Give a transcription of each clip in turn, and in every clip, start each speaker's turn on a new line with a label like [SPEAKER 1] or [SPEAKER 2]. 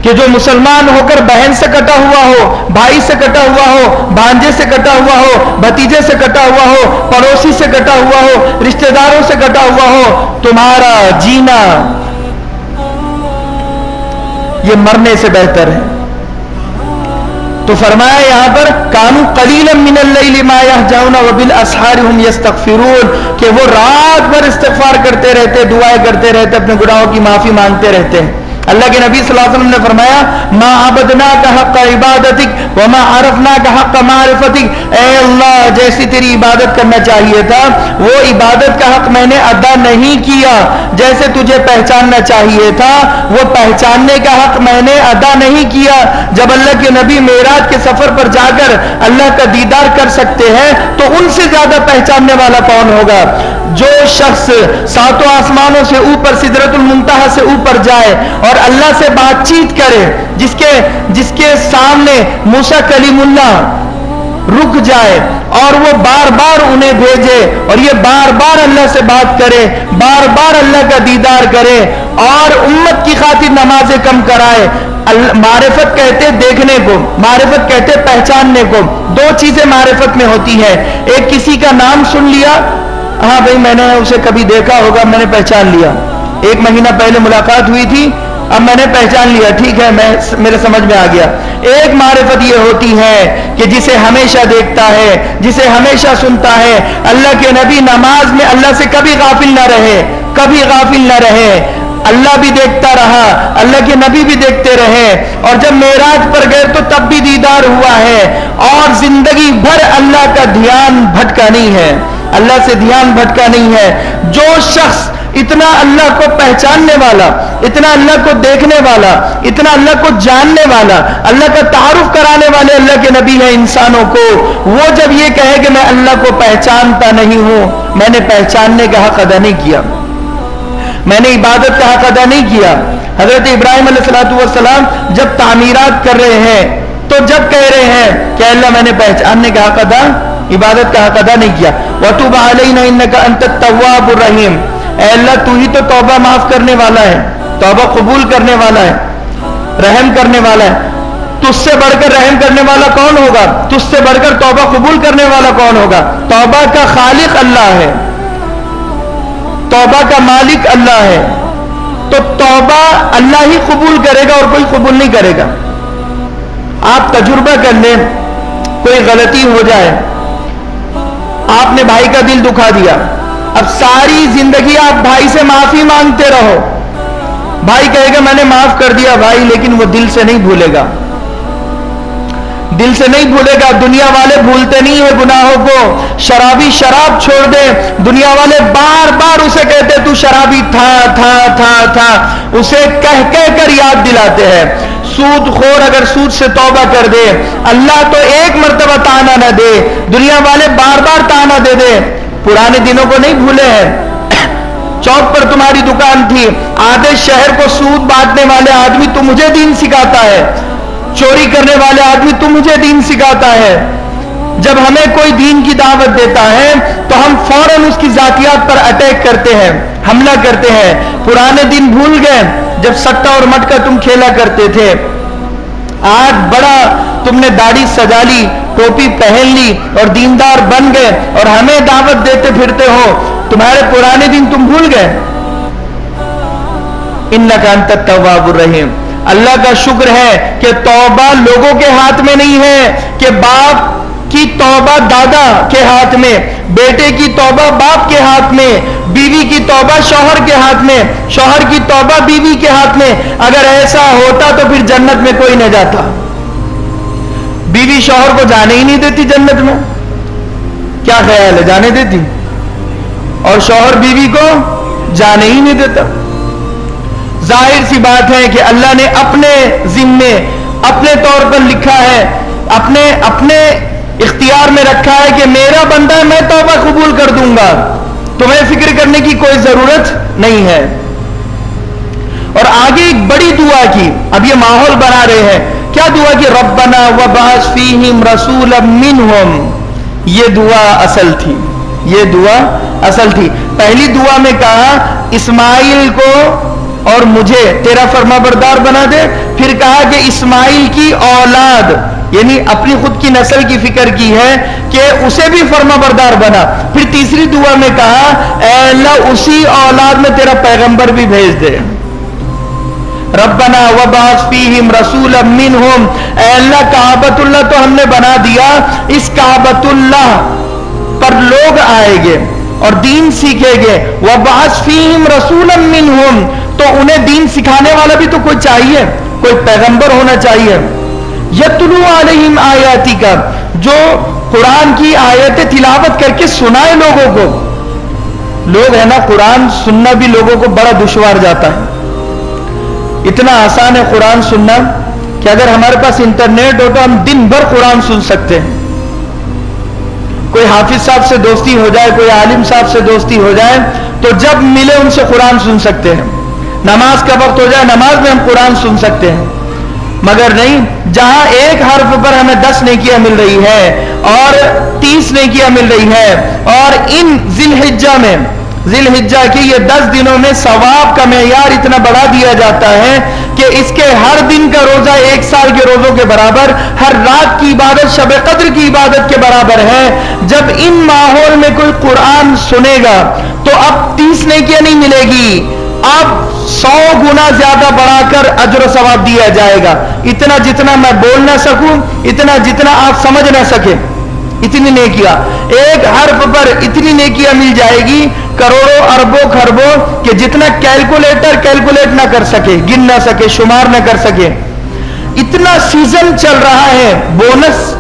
[SPEAKER 1] کہ جو مسلمان ہو کر بہن سے کٹا ہوا ہو، بھائی سے کٹا ہوا ہو، بھانجے سے کٹا ہوا ہو، بھتیجے سے کٹا ہوا ہو، پڑوسی سے کٹا ہوا ہو، رشتہ داروں سے کٹا ہوا ہو، تمہارا جینا یہ مرنے سے بہتر ہے۔ تو فرمایا یہاں پر کانوا قلیلا من اللیل ما یہجعون وبالاسحار هم یستغفرون، کہ وہ رات بھر استغفار کرتے رہتے، دعائیں کرتے رہتے، اپنے گناہوں کی معافی مانگتے رہتے ہیں۔ اللہ کے نبی صلی اللہ علیہ وسلم نے فرمایا ما عبدناک حق عبادتک وما عرفناک حق معرفتک، اے اللہ جیسی تیری عبادت کرنا چاہیے تھا وہ عبادت کا حق میں نے ادا نہیں کیا، جیسے تجھے پہچاننا چاہیے تھا وہ پہچاننے کا حق میں نے ادا نہیں کیا۔ جب اللہ کے نبی معراج کے سفر پر جا کر اللہ کا دیدار کر سکتے ہیں تو ان سے زیادہ پہچاننے والا کون ہوگا؟ جو شخص ساتوں آسمانوں سے اوپر سدرۃ المنتہا سے اوپر جائے اور اللہ سے بات چیت کرے، جس کے سامنے موسیٰ کلیم اللہ رک جائے اور وہ بار بار انہیں بھیجے اور یہ بار بار اللہ سے بات کرے، بار بار اللہ کا دیدار کرے اور امت کی خاطر نمازیں کم کرائے۔ معرفت کہتے دیکھنے کو، معرفت کہتے پہچاننے کو۔ دو چیزیں معرفت میں ہوتی ہے، ایک کسی کا نام سن لیا، ہاں بھئی میں نے اسے کبھی دیکھا ہوگا، میں نے پہچان لیا، ایک مہینہ پہلے ملاقات ہوئی تھی، اب میں نے پہچان لیا، ٹھیک ہے میرے سمجھ میں آ گیا۔ ایک معرفت یہ ہوتی ہے کہ جسے ہمیشہ دیکھتا ہے، جسے ہمیشہ سنتا ہے۔ اللہ کے نبی نماز میں اللہ سے کبھی غافل نہ رہے، کبھی غافل نہ رہے، اللہ بھی دیکھتا رہا، اللہ کے نبی بھی دیکھتے رہے، اور جب معراج پر گئے تو تب بھی دیدار ہوا ہے، اور زندگی بھر اللہ کا دھیان بھٹکا نہیں ہے، اللہ سے دھیان بھٹکا نہیں ہے۔ جو شخص اتنا اللہ کو پہچاننے والا، اتنا اللہ کو دیکھنے والا، اتنا اللہ کو جاننے والا، اللہ کا تعارف کرانے والے اللہ کے نبی ہیں انسانوں کو، وہ جب یہ کہے کہ میں اللہ کو پہچانتا نہیں ہوں، میں نے پہچاننے کا حق ادا نہیں کیا، میں نے عبادت کا حق ادا نہیں کیا۔ حضرت ابراہیم علیہ السلام جب تعمیرات کر رہے ہیں تو جب کہہ رہے ہیں کہ اللہ میں نے پہچاننے کا حق ادا، عبادت کا حق ادا نہیں کیا۔ وَتُوبْ عَلَيْنَا إِنَّكَ أَنْتَ التَّوَّابُ الرَّحِيمُ، اے اللہ تو ہی تو توبہ معاف کرنے والا ہے، توبہ قبول کرنے والا ہے، رحم کرنے والا ہے۔ تجھ سے بڑھ کر رحم کرنے والا کون ہوگا؟ تجھ سے بڑھ کر توبہ قبول کرنے والا کون ہوگا؟ توبہ کا خالق اللہ ہے، توبہ کا مالک اللہ ہے، تو توبہ اللہ ہی قبول کرے گا اور کوئی قبول نہیں کرے گا۔ آپ تجربہ کر لیں، کوئی غلطی ہو جائے، آپ نے بھائی کا دل دکھا دیا، اب ساری زندگی آپ بھائی سے معافی مانگتے رہو، بھائی کہے گا میں نے معاف کر دیا بھائی، لیکن وہ دل سے نہیں بھولے گا، دل سے نہیں بھولے گا۔ دنیا والے بھولتے نہیں ہیں گناہوں کو، شرابی شراب چھوڑ دے، دنیا والے بار بار اسے کہتے تو شرابی تھا، اسے کہہ کر یاد دلاتے ہیں۔ سود خور اگر سود سے توبہ کر دے، اللہ تو ایک مرتبہ تانا نہ دے، دنیا والے بار بار تانا دے دے، پرانے دنوں کو نہیں بھولے ہیں۔ چوک پر تمہاری دکان تھی، آدھے شہر کو سود بانٹنے والے آدمی تو مجھے دین سکھاتا ہے، چوری کرنے والے آدمی تو مجھے دین سکھاتا ہے۔ جب ہمیں کوئی دین کی دعوت دیتا ہے تو ہم فوراً اس کی ذاتیات پر اٹیک کرتے ہیں، حملہ کرتے ہیں۔ پرانے دن بھول گئے جب سٹا اور مٹکا تم کھیلا کرتے تھے، آج بڑا تم نے داڑھی سجا لی، ٹوپی پہن لی اور دیندار بن گئے اور ہمیں دعوت دیتے پھرتے ہو، تمہارے پرانے دن تم بھول گئے۔ اِنَّكَ أَنْتَ التَّوَّابُ الرَّحِيمُ۔ اللہ کا شکر ہے کہ توبہ لوگوں کے ہاتھ میں نہیں ہے، کہ باپ کی توبہ دادا کے ہاتھ میں، بیٹے کی توبہ باپ کے ہاتھ میں، بیوی کی توبہ شوہر کے ہاتھ میں، شوہر کی توبہ بیوی کے ہاتھ میں۔ اگر ایسا ہوتا تو پھر جنت میں کوئی نہ جاتا، بیوی شوہر کو جانے ہی نہیں دیتی جنت میں، کیا خیال ہے؟ جانے دیتی؟ اور شوہر بیوی کو جانے ہی نہیں دیتا۔ ظاہر سی بات ہے کہ اللہ نے اپنے ذمے اپنے طور پر لکھا ہے، اپنے اختیار میں رکھا ہے کہ میرا بندہ ہے، میں توبہ قبول کر دوں گا، تمہیں فکر کرنے کی کوئی ضرورت نہیں ہے۔ اور آگے ایک بڑی دعا کی، اب یہ ماحول بنا رہے ہیں، کیا دعا کی؟ ربنا وبعث فیہم رسولا منہم۔ یہ دعا اصل تھی، یہ دعا اصل تھی۔ پہلی دعا میں کہا اسماعیل کو اور مجھے تیرا فرما بردار بنا دے. پھر کہا کہ اسماعیل کی اولاد یعنی اپنی خود کی نسل کی فکر کی ہے کہ اسے بھی فرما بردار بنا. پھر تیسری دعا میں کہا اے اللہ اسی اولاد میں تیرا پیغمبر بھی بھیج دے. ربنا وبعث فیہم رسولا منہم، اے اللہ کعبۃ اللہ تو ہم نے بنا دیا، اس کعبۃ اللہ پر لوگ آئیں گے اور دین سیکھیں گے. وبعث فیہم رسولا منہم، تو انہیں دین سکھانے والا بھی تو کوئی چاہیے، کوئی پیغمبر ہونا چاہیے. یتلو علیہم آیاتی کا، جو قرآن کی آیتیں تلاوت کر کے سنائے لوگوں کو. لوگ ہے نا قرآن سننا بھی لوگوں کو بڑا دشوار جاتا ہے. اتنا آسان ہے قرآن سننا کہ اگر ہمارے پاس انٹرنیٹ ہو تو ہم دن بھر قرآن سن سکتے ہیں. کوئی حافظ صاحب سے دوستی ہو جائے، کوئی عالم صاحب سے دوستی ہو جائے تو جب ملے ان سے قرآن سن سکتے ہیں. نماز کا وقت ہو جائے نماز میں ہم قرآن سن سکتے ہیں. مگر نہیں، جہاں ایک حرف پر ہمیں 10 نیکیاں مل رہی ہے اور 30 نیکیاں مل رہی ہے، اور ان ذی الحجہ کی یہ 10 دنوں میں ثواب کا معیار اتنا بڑھا دیا جاتا ہے کہ اس کے ہر دن کا روزہ 1 سال کے روزوں کے برابر، ہر رات کی عبادت شب قدر کی عبادت کے برابر ہے. جب ان ماحول میں کوئی قرآن سنے گا تو اب 30 نیکیاں نہیں ملے گی، اب 100 گنا زیادہ بڑھا کر اجر و ثواب دیا جائے گا. اتنا جتنا میں بول نہ سکوں، اتنا جتنا آپ سمجھ نہ سکے، اتنی نیکیاں. ایک حرف پر اتنی نیکیاں مل جائے گی، کروڑوں اربوں خربوں کہ جتنا کیلکولیٹ نہ کر سکے، گن نہ سکے، شمار نہ کر سکے. اتنا سیزن چل رہا ہے بونس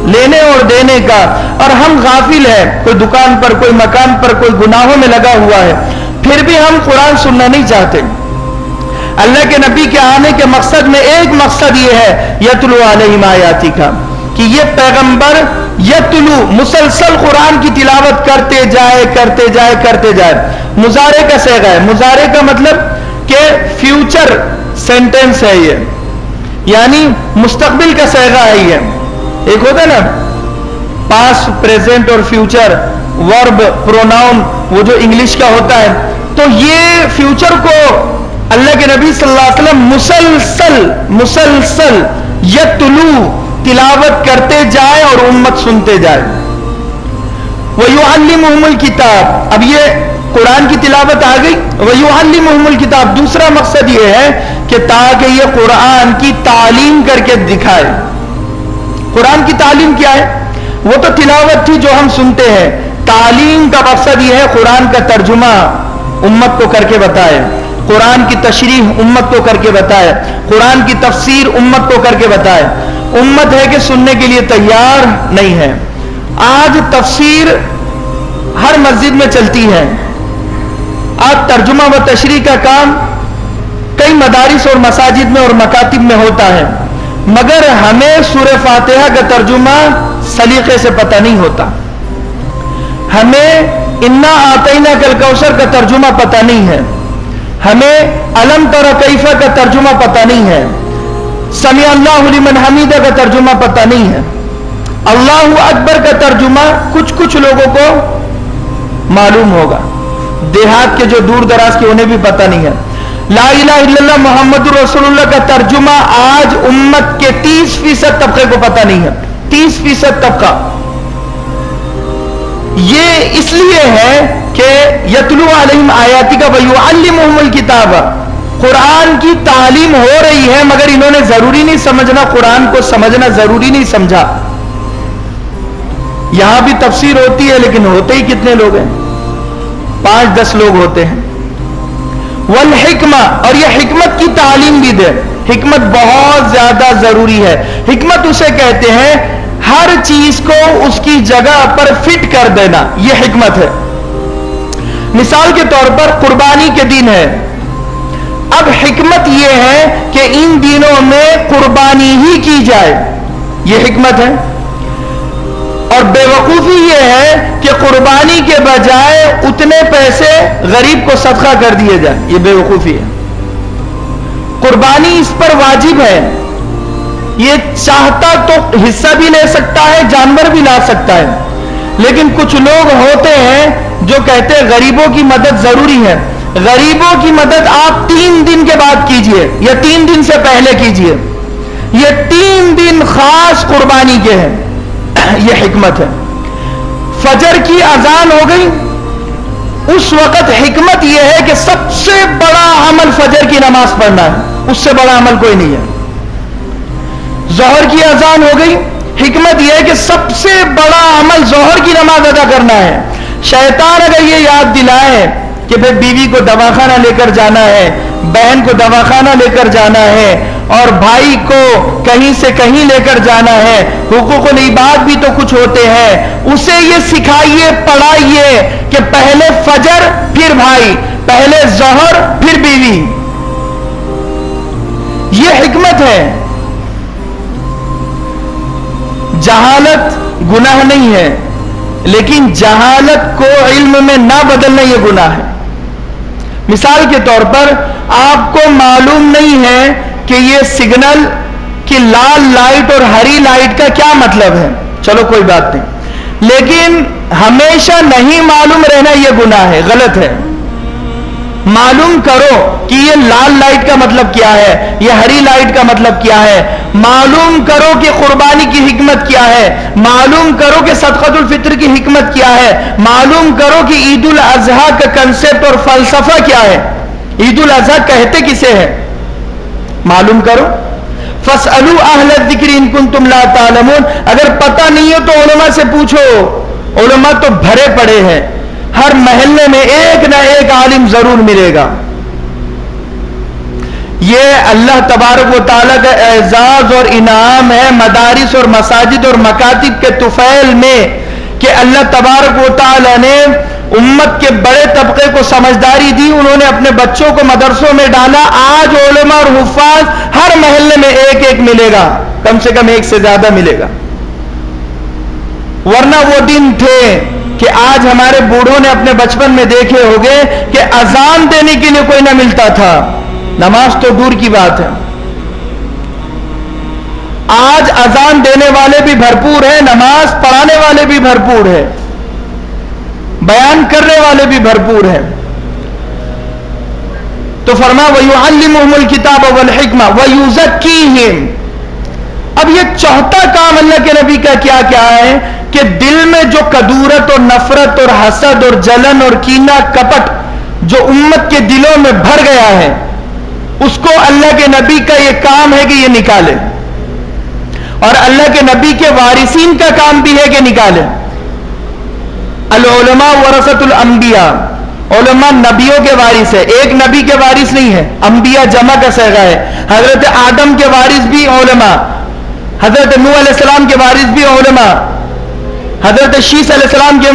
[SPEAKER 1] لینے اور دینے کا، اور ہم غافل ہیں. کوئی دکان پر، کوئی مکان پر، کوئی گناہوں میں لگا ہوا ہے، پھر بھی ہم قرآن سننا نہیں چاہتے. اللہ کے نبی کے آنے کے مقصد میں ایک مقصد یہ ہے یتلو علیہم آیاتی کا، کہ یہ پیغمبر یتلو مسلسل قرآن کی تلاوت کرتے جائے. مضارع کا صیغہ ہے. مضارع کا مطلب کہ فیوچر سینٹینس ہے یہ، یعنی مستقبل کا صیغہ ہے یہ. ایک ہوتا ہے نا پاسٹ، پریزنٹ اور فیوچر، ورب، پروناؤن، وہ جو انگلش کا ہوتا ہے. تو یہ فیوچر کو اللہ کے نبی صلی اللہ علیہ وسلم مسلسل یتلو تلاوت کرتے جائے اور امت سنتے جائے. وَيُعَلِّمُهُمُ الْكِتَابَ، اب یہ قرآن کی تلاوت آ گئی. وَيُعَلِّمُهُمُ الْكِتَابَ، دوسرا مقصد یہ ہے کہ تاکہ یہ قرآن کی تعلیم کر کے دکھائے. قرآن کی تعلیم کیا ہے؟ وہ تو تلاوت تھی جو ہم سنتے ہیں. تعلیم کا مقصد یہ ہے قرآن کا ترجمہ امت کو کر کے بتائے، قرآن کی تشریح امت کو کر کے بتائے، قرآن کی تفسیر امت کو کر کے بتائے. امت ہے کہ سننے کے لیے تیار نہیں ہے. آج تفسیر ہر مسجد میں چلتی ہے، آج ترجمہ و تشریح کا کام کئی مدارس اور مساجد میں اور مکاتب میں ہوتا ہے، مگر ہمیں سورہ فاتحہ کا ترجمہ سلیقے سے پتہ نہیں ہوتا. ہمیں انا آتینا کل کوثر کا ترجمہ پتہ نہیں ہے. ہمیں علم تر کیف کا ترجمہ پتہ نہیں ہے. سمیع اللہ لمن حمیدہ کا ترجمہ پتہ نہیں ہے. اللہ اکبر کا ترجمہ کچھ لوگوں کو معلوم ہوگا، دیہات کے جو دور دراز کے انہیں بھی پتہ نہیں ہے. لا الہ الا اللہ محمد رسول اللہ کا ترجمہ آج امت کے 30% طبقے کو پتہ نہیں ہے. 30% طبقہ. یہ اس لیے ہے کہ یتلو علیہم آیاتی کا ویعلمہم الکتاب، قرآن کی تعلیم ہو رہی ہے مگر انہوں نے ضروری نہیں سمجھنا، قرآن کو سمجھنا ضروری نہیں سمجھا. یہاں بھی تفسیر ہوتی ہے لیکن ہوتے ہی کتنے لوگ ہیں؟ 5-10 لوگ ہوتے ہیں. والحکمہ، اور یہ حکمت کی تعلیم بھی دے. حکمت بہت زیادہ ضروری ہے. حکمت اسے کہتے ہیں ہر چیز کو اس کی جگہ پر فٹ کر دینا، یہ حکمت ہے. مثال کے طور پر قربانی کے دن ہے، اب حکمت یہ ہے کہ ان دنوں میں قربانی ہی کی جائے، یہ حکمت ہے. اور بے وقوفی یہ ہے کہ قربانی کے بجائے اتنے پیسے غریب کو صدقہ کر دیے جائیں، یہ بے وقوفی ہے. قربانی اس پر واجب ہے، یہ چاہتا تو حصہ بھی لے سکتا ہے، جانور بھی لا سکتا ہے. لیکن کچھ لوگ ہوتے ہیں جو کہتے ہیں غریبوں کی مدد ضروری ہے. غریبوں کی مدد آپ 3 دن کے بعد کیجئے یا 3 دن سے پہلے کیجئے. یہ 3 دن خاص قربانی کے ہیں. یہ حکمت ہے. فجر کی اذان ہو گئی، اس وقت حکمت یہ ہے کہ سب سے بڑا عمل فجر کی نماز پڑھنا ہے، اس سے بڑا عمل کوئی نہیں ہے. ظہر کی اذان ہو گئی، حکمت یہ ہے کہ سب سے بڑا عمل ظہر کی نماز ادا کرنا ہے. شیطان اگر یہ یاد دلائے کہ بھئی بیوی کو دواخانہ لے کر جانا ہے، بہن کو دواخانہ لے کر جانا ہے، اور بھائی کو کہیں سے کہیں لے کر جانا ہے، حقوق العباد بھی تو کچھ ہوتے ہیں، اسے یہ سکھائیے، پڑھائیے کہ پہلے فجر پھر بھائی، پہلے ظہر پھر بیوی. یہ حکمت ہے. جہالت گناہ نہیں ہے، لیکن جہالت کو علم میں نہ بدلنا یہ گناہ ہے. مثال کے طور پر آپ کو معلوم نہیں ہے کہ یہ سگنل کی لال لائٹ اور ہری لائٹ کا کیا مطلب ہے، چلو کوئی بات نہیں، لیکن ہمیشہ نہیں معلوم رہنا یہ گناہ ہے، غلط ہے. معلوم کرو کہ یہ لال لائٹ کا مطلب کیا ہے، یہ ہری لائٹ کا مطلب کیا ہے. معلوم کرو کہ قربانی کی حکمت کیا ہے. معلوم کرو کہ صدقۃ الفطر کی حکمت کیا ہے. معلوم کرو کہ عید الاضحیٰ کا کنسپٹ اور فلسفہ کیا ہے. عید الاضحیٰ کہتے کسے ہیں معلوم کرو. فاسألوا اہل الذکر ان کنتم لا تعلمون. اگر پتہ نہیں ہو تو علماء سے پوچھو. علماء تو بھرے پڑے ہیں، ہر محلے میں ایک نہ ایک عالم ضرور ملے گا. یہ اللہ تبارک و تعالیٰ کا اعزاز اور انعام ہے مدارس اور مساجد اور مکاتب کے طفیل میں کہ اللہ تبارک و تعالیٰ نے امت کے بڑے طبقے کو سمجھداری دی، انہوں نے اپنے بچوں کو مدرسوں میں ڈالا. آج علماء اور حفاظ ہر محلے میں ایک ایک ملے گا، کم سے کم ایک سے زیادہ ملے گا. ورنہ وہ دن تھے کہ آج ہمارے بوڑھوں نے اپنے بچپن میں دیکھے ہوگے کہ اذان دینے کے لیے کوئی نہ ملتا تھا، نماز تو دور کی بات ہے. آج اذان دینے والے بھی بھرپور ہیں، نماز پڑھانے والے بھی بھرپور ہیں، بیان کرنے والے بھی بھرپور ہیں. تو فرمایا وَيُعَلِّمُهُمُ الْكِتَابَ وَالْحِكْمَةَ وَيُزَكِّيهِمْ. اب یہ چوتھا کام اللہ کے نبی کا کیا کیا ہے کہ دل میں جو کدورت اور نفرت اور حسد اور جلن اور کینہ کپٹ جو امت کے دلوں میں بھر گیا ہے، اس کو اللہ کے نبی کا یہ کام ہے کہ یہ نکالے، اور اللہ کے نبی کے وارثین کا کام بھی ہے کہ نکالے. العلماء ورثۃ الانبیاء. علماء نبیوں کے وارث ہے، ایک نبی کے وارث نہیں ہے. انبیاء جمع کا صیغہ ہے. حضرت آدم کے وارث بھی علماء، حضرت نوح علیہ السلام کے وارث بھی علماء، حضرت شیس علیہ السلام کے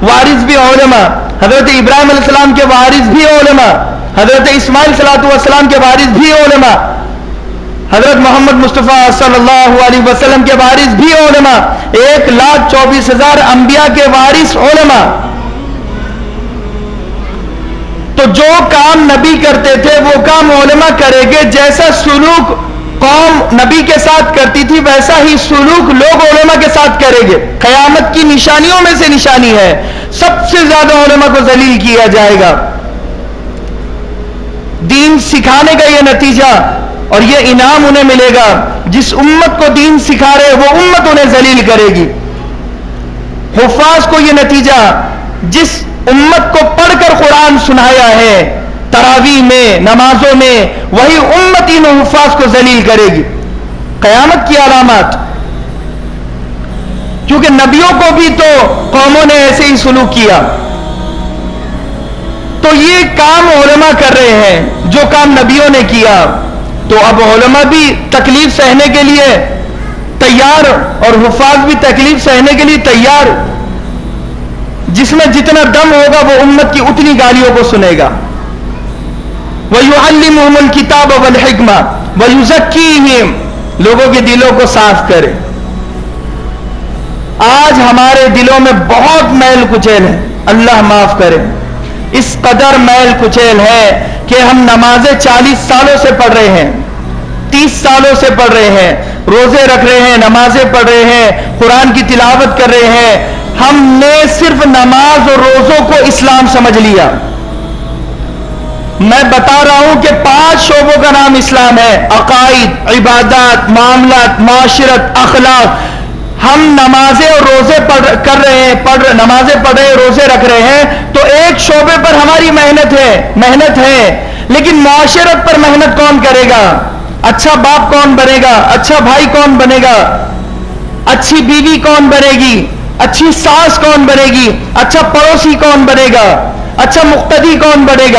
[SPEAKER 1] وارث بھی علماء، حضرت ابراہیم علیہ السلام کے وارث بھی علماء، حضرت اسماعیل صلاۃ والسلام کے وارث بھی علماء، حضرت محمد مصطفیٰ صلی اللہ علیہ وسلم کے وارث بھی علماء. 1,24,000 انبیاء کے وارث علماء. تو جو کام نبی کرتے تھے وہ کام علماء کریں گے. جیسا سلوک قوم نبی کے ساتھ کرتی تھی ویسا ہی سلوک لوگ علماء کے ساتھ کریں گے. قیامت کی نشانیوں میں سے نشانی ہے، سب سے زیادہ علماء کو ذلیل کیا جائے گا. دین سکھانے کا یہ نتیجہ اور یہ انعام انہیں ملے گا. جس امت کو دین سکھا رہے وہ امت انہیں ذلیل کرے گی. حفاظ کو یہ نتیجہ، جس امت کو پڑھ کر قرآن سنایا ہے تراویح میں نمازوں میں، وہی امت ان حفاظ کو ذلیل کرے گی. قیامت کی علامات، کیونکہ نبیوں کو بھی تو قوموں نے ایسے ہی سلوک کیا. تو یہ کام علماء کر رہے ہیں جو کام نبیوں نے کیا. تو اب علماء بھی تکلیف سہنے کے لیے تیار اور حفاظ بھی تکلیف سہنے کے لیے تیار. جس میں جتنا دم ہوگا وہ امت کی اتنی گالیوں کو سنے گا. وَيُعَلِّمُهُمُ الْكِتَابَ وَالْحِكْمَةَ وَيُزَكِّيهِمْ. لوگوں کے دلوں کو صاف کرے. آج ہمارے دلوں میں بہت میل کچیل ہے، اللہ معاف کرے. اس قدر میل کچیل ہے کہ ہم نمازیں 40 سالوں سے پڑھ رہے ہیں، 30 سالوں سے پڑھ رہے ہیں، روزے رکھ رہے ہیں، نمازیں پڑھ رہے ہیں، قرآن کی تلاوت کر رہے ہیں. ہم نے صرف نماز اور روزوں کو اسلام سمجھ لیا. میں بتا رہا ہوں کہ 5 شعبوں کا نام اسلام ہے: عقائد، عبادات، معاملات، معاشرت، اخلاق. ہم نمازیں اور روزے نمازیں پڑھ رہے ہیں، روزے رکھ رہے ہیں، تو ایک شعبے پر ہماری محنت ہے، لیکن معاشرت پر محنت کون کرے گا؟ اچھا باپ کون بنے گا؟ اچھا بھائی کون بنے گا؟ اچھی بیوی کون بنے گی؟ اچھی ساس کون بنے گی؟ اچھا پڑوسی کون بنے گا؟ اچھا مقتدی کون بنے گا؟